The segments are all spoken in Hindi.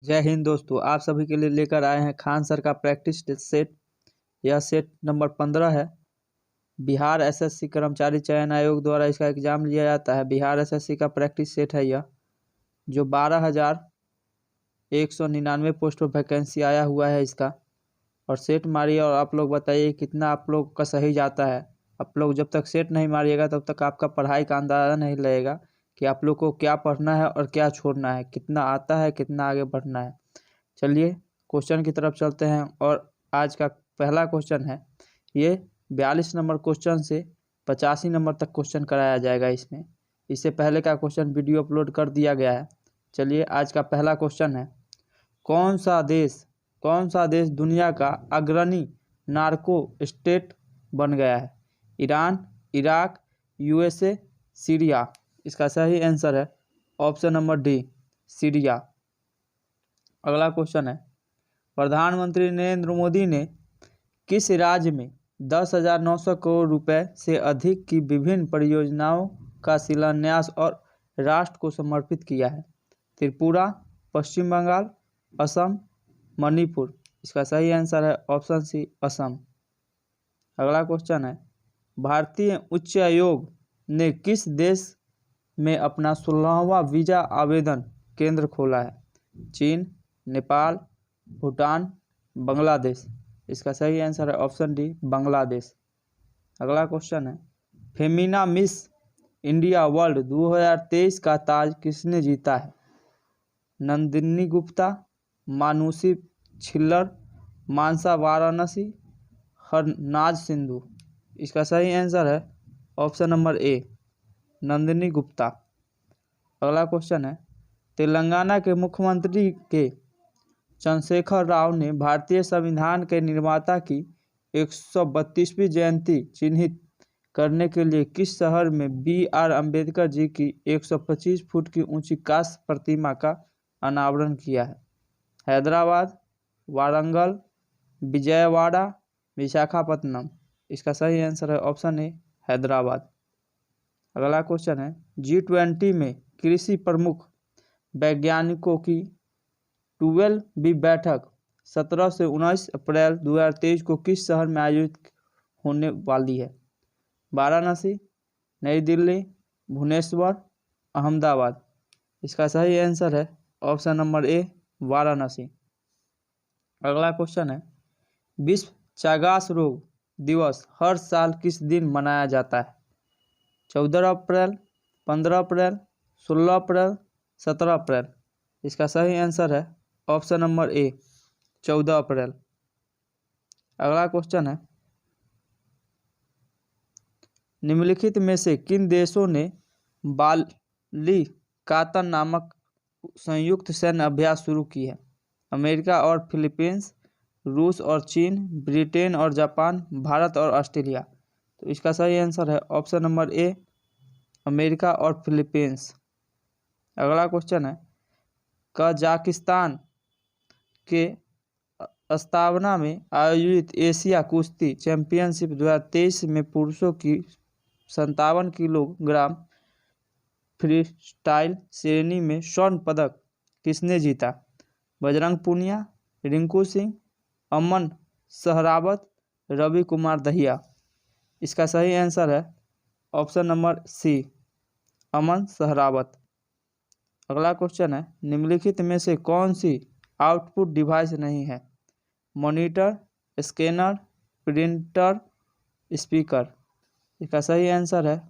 जय हिंद दोस्तों, आप सभी के लिए लेकर आए हैं खान सर का प्रैक्टिस सेट। यह सेट नंबर 15 है। बिहार एसएससी कर्मचारी चयन आयोग द्वारा इसका एग्जाम लिया जाता है। बिहार एसएससी का प्रैक्टिस सेट है यह, जो 12,199 पोस्ट पर वैकेंसी आया हुआ है इसका। और सेट मारिए और आप लोग बताइए कितना आप लोग का सही जाता है। आप लोग जब तक सेट नहीं मारिएगा तब तक आपका पढ़ाई का अंदाजा नहीं लगेगा कि आप लोग को क्या पढ़ना है और क्या छोड़ना है, कितना आता है, कितना आगे बढ़ना है। चलिए क्वेश्चन की तरफ चलते हैं। और आज का पहला क्वेश्चन है, ये 42 नंबर क्वेश्चन से 85 नंबर तक क्वेश्चन कराया जाएगा इसमें। इससे पहले का क्वेश्चन वीडियो अपलोड कर दिया गया है। चलिए आज का पहला क्वेश्चन है, कौन सा देश दुनिया का अग्रणी नार्को स्टेट बन गया है? Iran, Iraq, USA, Syria. इसका सही आंसर है ऑप्शन नंबर डी, सीरिया। अगला क्वेश्चन है, प्रधानमंत्री नरेंद्र मोदी ने किस राज्य में 10,900 करोड़ रुपए से अधिक की विभिन्न परियोजनाओं का शिलान्यास और राष्ट्र को समर्पित किया है? त्रिपुरा, पश्चिम बंगाल, असम, मणिपुर। इसका सही आंसर है ऑप्शन सी, असम। अगला क्वेश्चन है, भारतीय उच्च आयोग ने किस देश में अपना 16वां वीजा आवेदन केंद्र खोला है? चीन, नेपाल, भूटान, बांग्लादेश। इसका सही आंसर है ऑप्शन डी, बांग्लादेश। अगला क्वेश्चन है, फेमिना मिस इंडिया वर्ल्ड 2023 का ताज किसने जीता है? नंदिनी गुप्ता, मानुषी छिल्लर, मानसा वाराणसी, हरनाज सिंधु। इसका सही आंसर है option number A, Nandini Gupta. अगला क्वेश्चन है, तेलंगाना के मुख्यमंत्री के चंद्रशेखर राव ने भारतीय संविधान के निर्माता की 132वीं जयंती चिन्हित करने के लिए किस शहर में BR अम्बेडकर जी की 125 फुट की ऊंची कांस्य प्रतिमा का अनावरण किया है? हैदराबाद, वारंगल, विजयवाड़ा, विशाखापत्तनम। इसका सही आंसर है ऑप्शन ए, हैदराबाद। अगला क्वेश्चन है, G20 में कृषि प्रमुख वैज्ञानिकों की 12वीं बैठक 17 से 19 अप्रैल 2023 को किस शहर में आयोजित होने वाली है? वाराणसी, नई दिल्ली, भुवनेश्वर, अहमदाबाद। इसका सही आंसर है ऑप्शन नंबर ए, वाराणसी। अगला क्वेश्चन है, विश्व चागास रोग दिवस हर साल किस दिन मनाया जाता है? 14 अप्रैल, 15 अप्रैल, 16 अप्रैल, 17 अप्रैल। इसका सही आंसर है ऑप्शन नंबर ए, 14 अप्रैल। अगला क्वेश्चन है, निम्नलिखित में से किन देशों ने बाली कातन नामक संयुक्त सैन्य अभ्यास शुरू की है? अमेरिका और फिलीपींस, रूस और चीन, ब्रिटेन और जापान, भारत और ऑस्ट्रेलिया। तो इसका सही आंसर है ऑप्शन नंबर ए, अमेरिका और फिलीपींस। अगला क्वेश्चन है, कजाकिस्तान के अस्ताना में आयोजित एशिया कुश्ती चैंपियनशिप 2023 में पुरुषों की 57 किलोग्राम फ्री स्टाइल श्रेणी में स्वर्ण पदक किसने जीता? बजरंग पूनिया, रिंकू सिंह, अमन सहरावत, रवि कुमार दहिया। इसका सही आंसर है ऑप्शन नंबर सी, अमन सहरावत। अगला क्वेश्चन है, निम्नलिखित में से कौन सी आउटपुट डिवाइस नहीं है? Monitor, scanner, printer, speaker. इसका सही आंसर है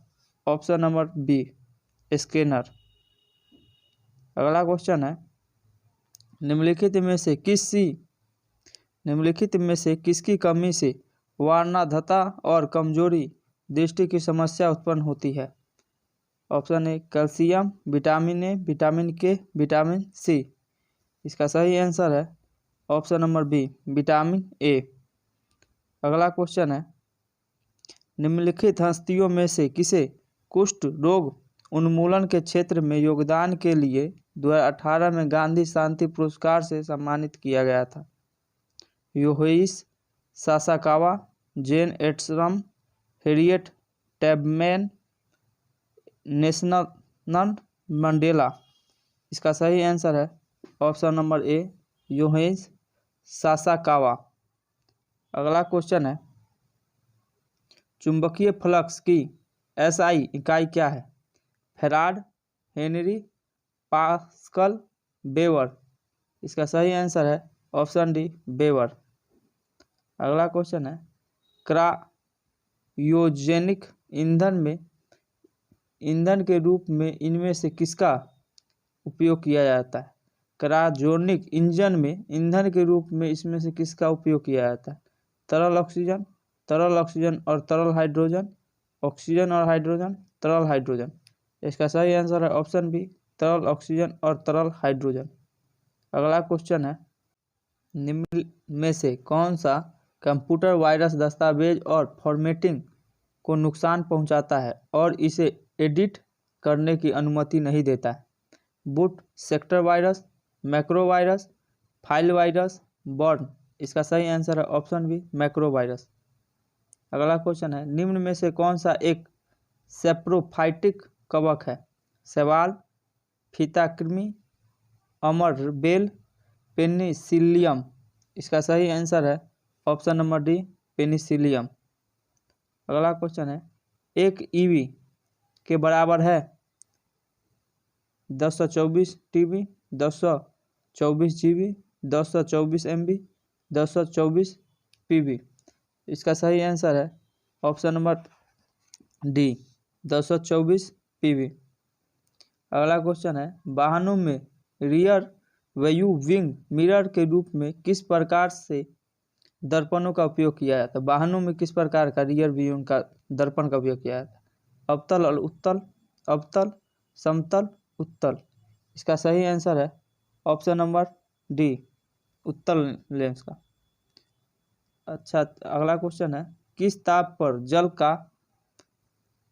ऑप्शन नंबर बी, स्कैनर। अगला क्वेश्चन है, निम्नलिखित में से किसकी कमी से वर्णांधता और कमजोरी दृष्टि की समस्या उत्पन्न होती है? Option A, calcium, vitamin A, vitamin K, vitamin C. इसका सही आंसर है option number B, vitamin A. अगला क्वेश्चन है, निम्नलिखित हस्तियों में से किसे कुष्ठ रोग उन्मूलन के क्षेत्र में योगदान के लिए 2018 में गांधी शांति पुरस्कार से सम्मानित किया गया था? योहेइस सासाकावा, जेन एट्सरम, हैरियट टैबमैन, नेल्सन मंडेला। इसका सही आंसर है ऑप्शन नंबर ए योहेंस सासाकावा। अगला क्वेश्चन है, चुंबकीय फ्लक्स की एसआई इकाई क्या है? Farad, Henry, pascal, weber. इसका सही आंसर है ऑप्शन डी वेबर। अगला क्वेश्चन है, क्रायोजेनिक ईंधन के रूप में इनमें से किसका उपयोग किया जाता है? क्रायोजेनिक इंजन में ईंधन के रूप में इसमें से किसका उपयोग किया जाता है? तरल ऑक्सीजन और तरल हाइड्रोजन, ऑक्सीजन और हाइड्रोजन, तरल हाइड्रोजन। इसका सही आंसर है ऑप्शन बी तरल ऑक्सीजन और तरल हाइड्रोजन। अगला क्वेश्चन है, निम्न में से कौन सा कंप्यूटर वायरस दस्तावेज और फॉर्मेटिंग को नुकसान पहुंचाता है और इसे एडिट करने की अनुमति नहीं देता है? Boot sector virus, macro virus, file virus, burn. इसका सही आंसर है ऑप्शन बी मैक्रो वायरस। अगला क्वेश्चन है, निम्न में से कौन सा एक सेप्रोफाइटिक कवक है? शैवाल, फीता कृमि, अमरबेल, पेनिसिलियम। इसका सही आंसर है ऑप्शन नंबर डी पेनिसिलियम। अगला क्वेश्चन है, एक ईवी के बराबर है 1024 टीबी, 1024 जीबी, 1024 एमबी, 1024 पीबी। इसका सही आंसर है ऑप्शन नंबर डी 1024 पीबी। अगला क्वेश्चन है, वाहनों में रियर व्यू विंग मिरर के रूप में किस प्रकार से दर्पणों का उपयोग किया जाता है? वाहनों में किस प्रकार का रियर व्यू का दर्पण का उपयोग किया जाता है? अवतल और उत्तल, अवतल, समतल, उत्तल। इसका सही आंसर है ऑप्शन नंबर डी उत्तल लेंस का। अच्छा, अगला क्वेश्चन है, किस ताप पर जल का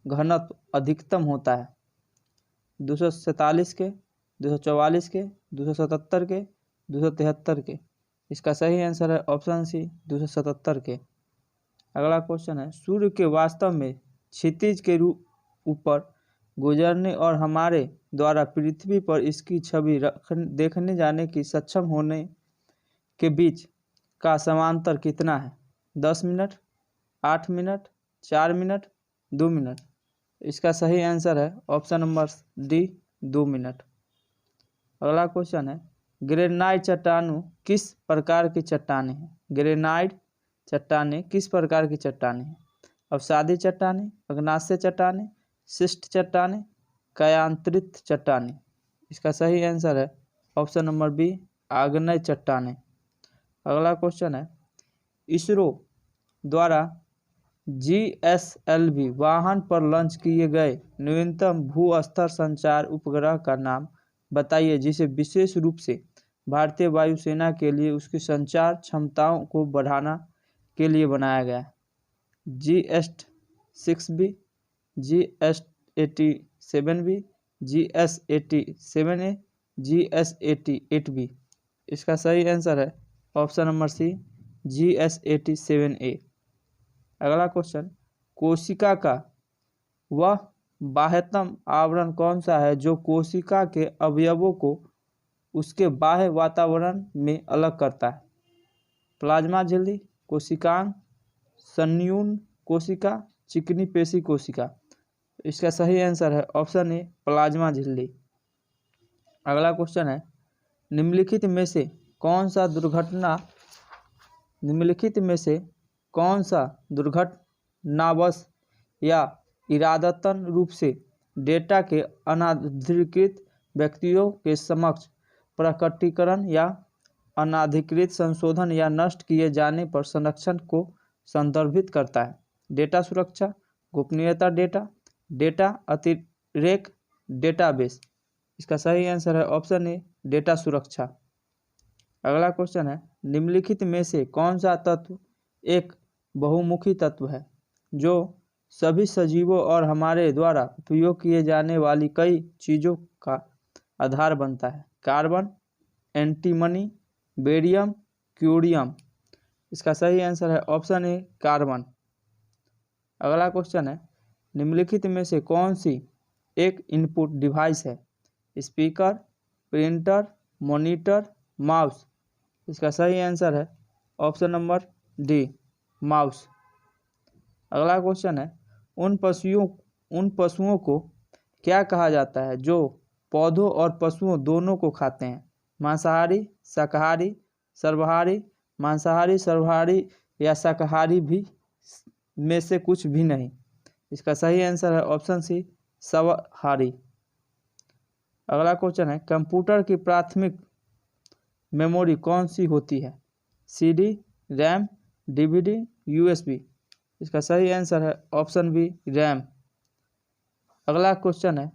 घनत्व अधिकतम होता है? 247 के, 244 के, 277 के, 273 के। इसका सही आंसर है ऑप्शन सी 277 के। अगला क्वेश्चन है, सूर्य के वास्तव में क्षितिज के ऊपर गुजरने और हमारे द्वारा पृथ्वी पर इसकी छवि देखने जाने की सक्षम होने के बीच का समांतर कितना है? 10 मिनट, 8 मिनट, 4 मिनट, 2 मिनट। इसका सही आंसर है ऑप्शन नंबर डी 2 मिनट। अगला क्वेश्चन है, ग्रेनाइट चट्टानों किस प्रकार की चट्टानें हैं? ग्रेनाइट चट्टानें किस प्रकार की चट्टानें हैं? अवसादी चट्टानें, अग्नाश्य चट्टानें, शिष्ट चट्टानें, कायांतरित चट्टानें। इसका सही आंसर है ऑप्शन नंबर बी आग्नेय चट्टानें। अगला क्वेश्चन है, इसरो द्वारा GSLV वाहन पर लॉन्च किए गए न्यूनतम भू-स्तर संचार उपग्रह का नाम बताइए जिसे विशेष रूप से भारतीय वायुसेना के लिए उसकी संचार क्षमताओं को बढ़ाना के लिए बनाया गया है? GS6B, GS87B, GS87A, GS88B। इसका सही आंसर है ऑप्शन नंबर सी GS87A। अगला क्वेश्चन, कोशिका का वह बाह्यतम आवरण कौन सा है जो कोशिका के अवयवों को उसके बाह्य वातावरण में अलग करता है? प्लाज्मा झिल्ली, कोशिकांग, संयून कोशिका, चिकनी पेशी कोशिका। इसका सही आंसर है ऑप्शन ए प्लाज्मा झिल्ली। अगला क्वेश्चन है, निम्नलिखित में से कौन सा दुर्घटनावश या इरादतन रूप से डेटा के अनधिकृत व्यक्तियों के समक्ष प्रकटीकरण या अनाधिकृत संशोधन या नष्ट किए जाने पर संरक्षण को संदर्भित करता है? डेटा सुरक्षा, गोपनीयता डेटा, डेटा अतिरेक, डेटाबेस। इसका सही आंसर है ऑप्शन ए डेटा सुरक्षा। अगला क्वेश्चन है, निम्नलिखित में से कौन सा तत्व एक बहुमुखी तत्व है जो सभी सजीवों और हमारे द्वारा उपयोग किए जाने वाली कई चीज़ों का आधार बनता है? Carbon, antimony, barium, curium. इसका सही आंसर है ऑप्शन ए कार्बन। अगला क्वेश्चन है, निम्नलिखित में से कौन सी एक इनपुट डिवाइस है? Speaker, printer, monitor, mouse. इसका सही आंसर है ऑप्शन नंबर डी, माउस। अगला क्वेश्चन है, उन पशुओं को क्या कहा जाता है जो पौधों और पशुओं दोनों को खाते हैं? मांसाहारी, शाकाहारी, सर्वाहारी, मांसाहारी, सर्वाहारी या शाकाहारी भी में से कुछ भी नहीं। इसका सही आंसर है ऑप्शन सी, सर्वाहारी। अगला क्वेश्चन है, कंप्यूटर की प्राथमिक मेमोरी कौन सी होती है? CD, RAM, DVD, USB. इसका सही आंसर है ऑप्शन बी, रैम। अगला क्वेश्चन है,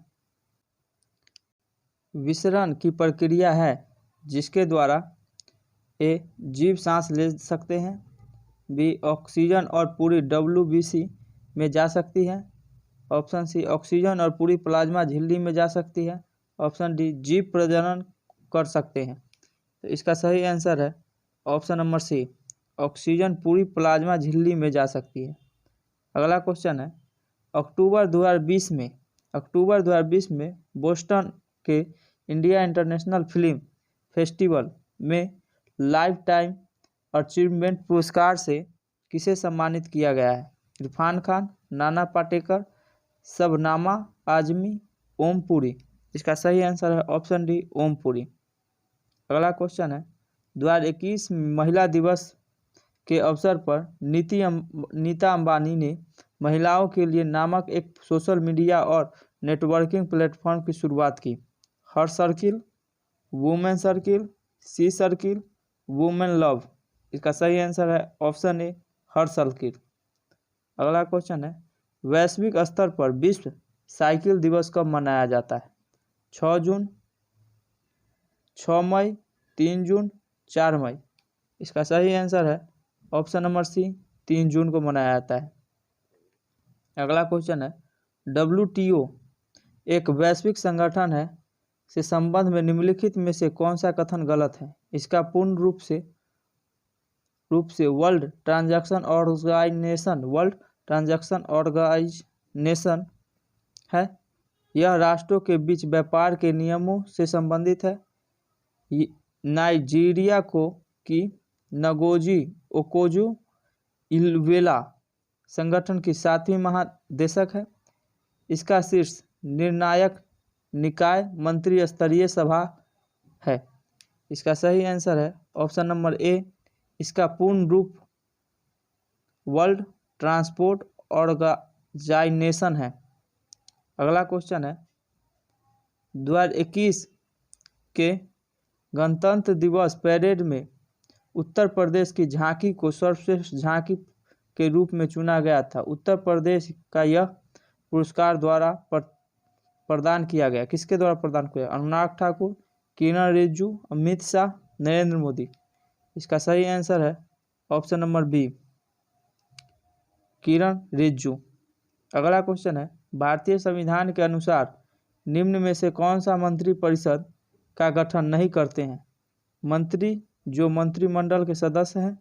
विसरण की प्रक्रिया है जिसके द्वारा ए जीव सांस ले सकते हैं, बी ऑक्सीजन और पूरी WBC में जा सकती है, ऑप्शन सी ऑक्सीजन और पूरी प्लाज्मा झिल्ली में जा सकती है, ऑप्शन डी जीव प्रजनन कर सकते हैं। तो इसका सही आंसर है ऑप्शन नंबर सी, ऑक्सीजन पूरी प्लाज्मा झिल्ली में जा सकती है। अगला क्वेश्चन है, अक्टूबर 2020 में बोस्टन के इंडिया इंटरनेशनल फिल्म फेस्टिवल में लाइफ टाइम अचीवमेंट पुरस्कार से किसे सम्मानित किया गया है? इरफान खान, नाना पाटेकर, शबनामा आजमी, ओम पुरी। इसका सही आंसर है ऑप्शन डी, ओम पुरी। अगला क्वेश्चन है, 2021 महिला दिवस के अवसर पर नीता अंबानी ने महिलाओं के लिए नामक एक सोशल मीडिया और नेटवर्किंग प्लेटफॉर्म की शुरुआत की। हर सर्किल, वुमेन सर्किल, सी सर्किल, वुमेन लव। इसका सही आंसर है ऑप्शन ए, हर सर्किल। अगला क्वेश्चन है, वैश्विक स्तर पर विश्व साइकिल दिवस कब मनाया जाता है? 6 जून, 6 मई, 3 जून, 4 मई। इसका सही आंसर है ऑप्शन नंबर सी, 3 जून को मनाया जाता है। अगला क्वेश्चन है, WTO एक वैश्विक संगठन है से संबंध में निम्नलिखित में से कौन सा कथन गलत है? इसका पूर्ण रूप से वर्ल्ड ट्रांजैक्शन ऑर्गेनाइजेशन है। यह राष्ट्रों के बीच व्यापार के नियमों से संबंधित है। नाइजीरिया की नगोजी ओकोजो-इलवेला संगठन की 7वीं महादेशक है। इसका शीर्ष निर्णायक निकाय मंत्री स्तरीय सभा है। इसका सही आंसर है ऑप्शन नंबर ए, इसका पूर्ण रूप वर्ल्ड ट्रांसपोर्ट ऑर्गेनाइजेशन है। अगला क्वेश्चन है, 2021 के गणतंत्र दिवस परेड में उत्तर प्रदेश की झांकी को सर्वश्रेष्ठ झांकी के रूप में चुना गया था। उत्तर प्रदेश का यह पुरस्कार द्वारा प्रदान किया गया, किसके द्वारा प्रदान किया? अनुराग ठाकुर, किरण रिजिजू, अमित शाह, नरेंद्र मोदी। इसका सही आंसर है ऑप्शन नंबर बी, किरण रिजिजू। अगला क्वेश्चन है, भारतीय संविधान के अनुसार निम्न में से कौन सा मंत्रिपरिषद का गठन नहीं करते हैं? मंत्री जो मंत्रिमंडल के सदस्य हैं,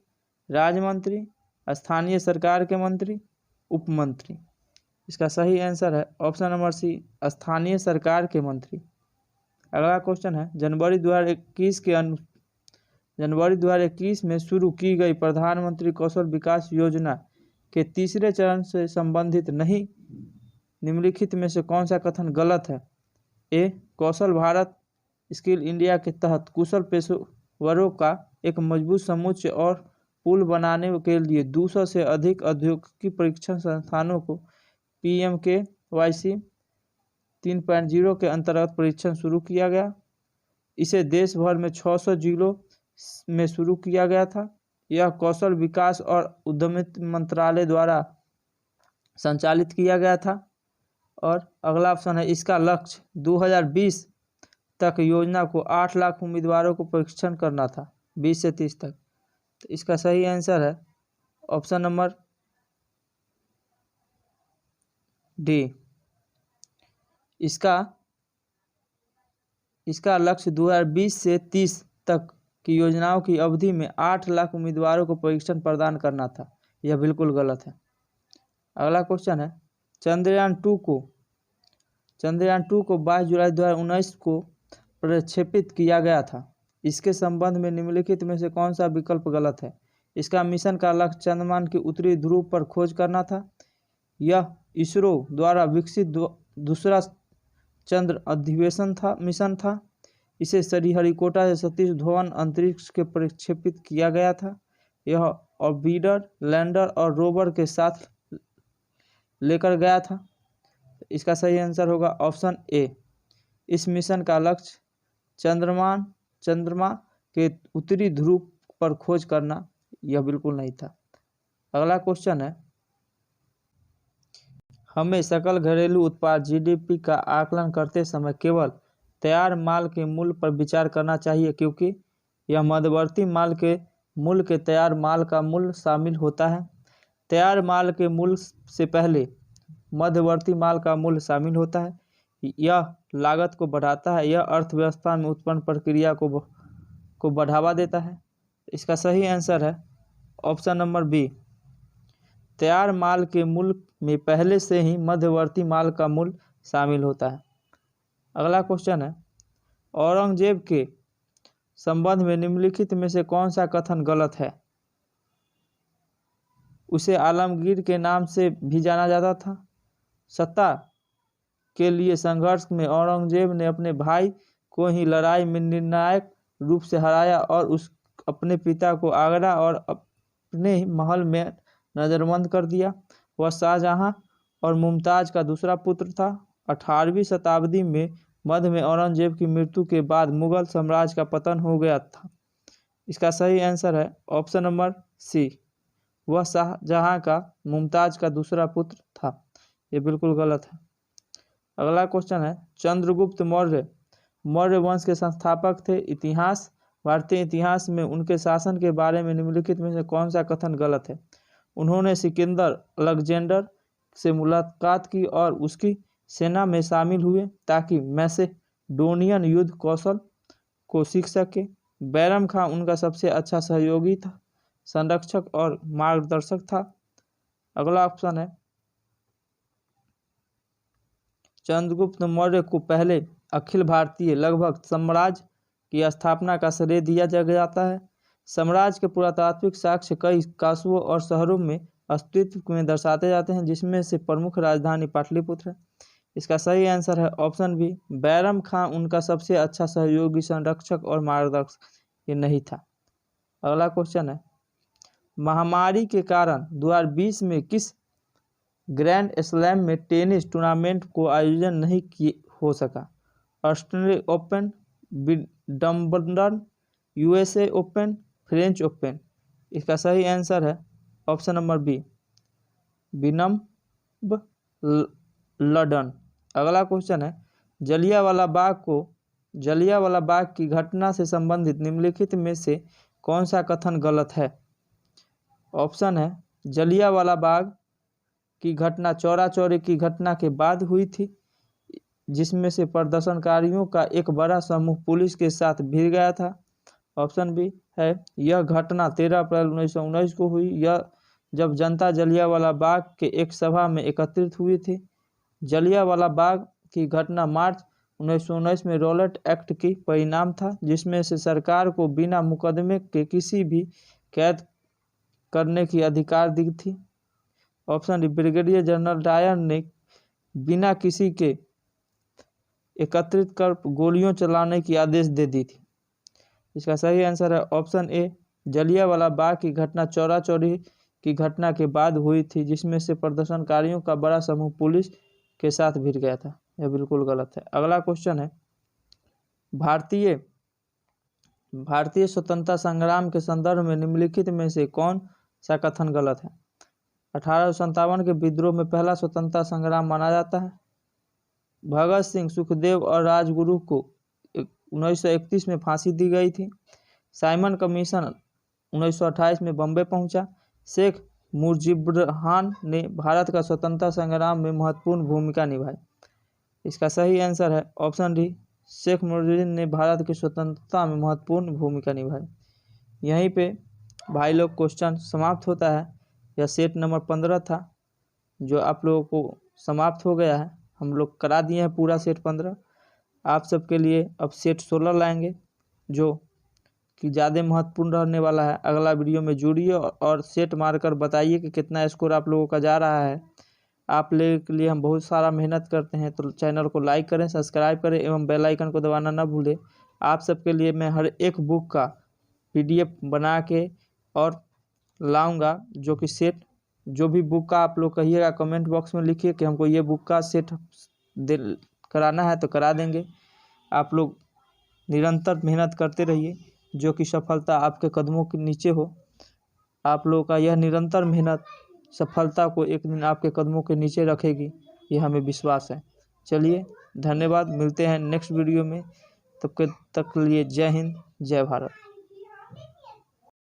राज्य मंत्री, स्थानीय सरकार के मंत्री, उप मंत्री। इसका सही आंसर है ऑप्शन नंबर सी, स्थानीय सरकार के मंत्री। अगला क्वेश्चन है, जनवरी 2021 में शुरू की गई प्रधानमंत्री कौशल विकास योजना के तीसरे चरण से संबंधित नहीं निम्नलिखित में से कौन सा कथन गलत है? ए, कौशल भारत स्किल इंडिया के तहत कुशल पेशेवरों का एक मजबूत समुच्चय और पुल बनाने के लिए 200 से अधिक औद्योगिक प्रशिक्षण संस्थानों को PMKYC 3.0 के अंतर्गत प्रशिक्षण शुरू किया गया। इसे देश भर में 600 जिलों में शुरू किया गया था। यह कौशल विकास और उद्यमिता मंत्रालय द्वारा संचालित किया गया था। और अगला ऑप्शन है, इसका लक्ष्य 2020 तक योजना को 8 लाख उम्मीदवारों को प्रशिक्षण करना था, 20 से 30 तक। तो इसका सही आंसर है ऑप्शन नंबर डी। इसका लक्ष्य 2020 से 30 तक की योजनाओं की अवधि में 8 लाख उम्मीदवारों को प्रशिक्षण प्रदान करना था। यह बिल्कुल गलत है। अगला क्वेश्चन है, चंद्रयान 2 को 22 जुलाई 2019 को प्रक्षेपित किया गया था। इसके संबंध में निम्नलिखित में से कौन सा विकल्प गलत है? इसका मिशन का लक्ष्य चंद्रमान के उत्तरी ध्रुव पर खोज करना था। यह इसरो द्वारा विकसित दूसरा चंद्र अधिवेशन मिशन था। इसे श्रीहरिकोटा से सतीश धवन अंतरिक्ष के प्रक्षेपित किया गया था। यह ऑर्बिटर, लैंडर और रोवर के साथ लेकर गया था। इसका सही आंसर होगा ऑप्शन ए। इस मिशन का लक्ष्य चंद्रमा के उत्तरी ध्रुव पर खोज करना यह बिल्कुल नहीं था। अगला क्वेश्चन है, हमें सकल घरेलू उत्पाद जीडीपी का आकलन करते समय केवल तैयार माल के मूल्य पर विचार करना चाहिए, क्योंकि यह मध्यवर्ती माल के मूल्य के तैयार माल का मूल्य शामिल होता है। तैयार माल के मूल्य से पहले मध्यवर्ती माल का मूल्य शामिल होता है। यह लागत को बढ़ाता है। यह अर्थव्यवस्था में उत्पन्न प्रक्रिया को बढ़ावा देता है। इसका सही आंसर है ऑप्शन नंबर बी। तैयार माल के मूल्य में पहले से ही मध्यवर्ती माल का मूल्य शामिल होता है। अगला क्वेश्चन है, औरंगजेब के संबंध में निम्नलिखित में से कौन सा कथन गलत है? उसे आलमगीर के नाम से भी जाना जाता था। सत्ता के लिए संघर्ष में औरंगजेब ने अपने भाई को ही लड़ाई में निर्णायक रूप से हराया और अपने पिता को आगरा और अपने महल में नजरबंद कर दिया। वह शाहजहां और मुमताज का दूसरा पुत्र था। 18वीं शताब्दी में मध्य में औरंगजेब की मृत्यु के बाद मुगल साम्राज्य का पतन हो गया था। इसका सही आंसर है ऑप्शन नंबर सी। वह शाहजहां का मुमताज का दूसरा पुत्र था। ये बिल्कुल गलत है। अगला क्वेश्चन है, चंद्रगुप्त मौर्य वंश के संस्थापक थे। भारतीय इतिहास में उनके शासन के बारे में निम्नलिखित में से कौन सा कथन गलत है? उन्होंने सिकंदर अलेक्जेंडर से मुलाकात की और उसकी सेना में शामिल हुए ताकि मैसेडोनियन युद्ध कौशल को सीख सके। बैरम खां उनका सबसे अच्छा सहयोगी था, संरक्षक और मार्गदर्शक था। अगला ऑप्शन है, चंद्रगुप्त मौर्य को पहले अखिल भारतीय लगभग साम्राज्य की स्थापना का श्रेय दिया जाता है। साम्राज्य के पुरातात्विक साक्ष्य कई कस्बों और शहरों में अस्तित्व में दर्शाते जाते हैं, जिसमें से प्रमुख राजधानी पाटलिपुत्र है। इसका सही आंसर है ऑप्शन बी। बैरम खां उनका सबसे अच्छा सहयोगी, संरक्षक और मार्गदर्शक ये नहीं था। अगला क्वेश्चन है, महामारी के कारण 2020 में किस ग्रैंड स्लैम में टेनिस टूर्नामेंट को आयोजन नहीं हो सका? Australia open, Wimbledon, USA open, French open. इसका सही आंसर है ऑप्शन नंबर बी, विंबलडन। अगला क्वेश्चन है, जलियांवाला बाग की घटना से संबंधित निम्नलिखित में से कौन सा कथन गलत है? ऑप्शन है, जलियांवाला बाग की घटना चौरा चौरी की घटना के बाद हुई थी, जिसमें से प्रदर्शनकारियों का एक बड़ा समूह पुलिस के साथ भिड़ गया था। ऑप्शन बी है, यह घटना 13 अप्रैल 1919 को हुई, यह जब जनता जलियांवाला बाग के एक सभा में एकत्रित हुई थी। जलियांवाला बाग की घटना मार्च 1919 में रॉलेट एक्ट की परिणाम था, जिसमें से सरकार को बिना मुकदमे के किसी भी कैद करने की अधिकार दी थी। Option D, brigadier general Dyer ने बिना किसी के एकत्रित कर गोलियों चलाने की आदेश दे दी थी। इसका सही आंसर है ऑप्शन ए, जलियांवाला बाग की घटना चौरा चौरी की घटना के बाद हुई थी, जिसमें से प्रदर्शनकारियों का बड़ा समूह पुलिस के साथ भिड़ गया था। यह बिल्कुल गलत है। अगला क्वेश्चन है, भारतीय स्वतंत्रता संग्राम के संदर्भ में निम्नलिखित में से कौन सा कथन गलत है? 1857 के विद्रोह में पहला स्वतंत्रता संग्राम माना जाता है। भगत सिंह, सुखदेव और राजगुरु को 1931 में फांसी दी गई थी। साइमन कमीशन 1928 में बम्बई पहुंचा। शेख मुजीबुर्रहमान ने भारत का स्वतंत्रता संग्राम में महत्वपूर्ण भूमिका निभाई। इसका सही आंसर है ऑप्शन डी, शेख मुजीबुर्रहमान ने भारत की स्वतंत्रता में महत्वपूर्ण भूमिका निभाई। यहीं पे भाई लोग क्वेश्चन समाप्त होता है। यह सेट नंबर 15 था, जो आप लोगों को समाप्त हो गया है। हम लोग करा दिए हैं पूरा सेट 15। आप सबके लिए अब सेट 16 लाएंगे, जो कि ज़्यादा महत्वपूर्ण रहने वाला है। अगला वीडियो में जुड़िए और सेट मारकर बताइए कि कितना स्कोर आप लोगों का जा रहा है। आप लोगों के लिए हम बहुत सारा मेहनत करते हैं, तो चैनल को लाइक करें, सब्सक्राइब करें एवं बेल आइकन को दबाना ना भूलें। आप सबके लिए मैं हर एक बुक का PDF बना के और लाऊंगा, जो कि सेट, जो भी बुक का आप लोग कहिएगा कमेंट बॉक्स में लिखिए कि हमको ये बुक का सेट कराना है तो करा देंगे। आप लोग निरंतर मेहनत करते रहिए, जो कि सफलता आपके कदमों के नीचे हो। आप लोगों का यह निरंतर मेहनत सफलता को एक दिन आपके कदमों के नीचे रखेगी, ये हमें विश्वास है। चलिए, धन्यवाद, मिलते हैं नेक्स्ट वीडियो में। तब तक के लिए जय हिंद, जय भारत।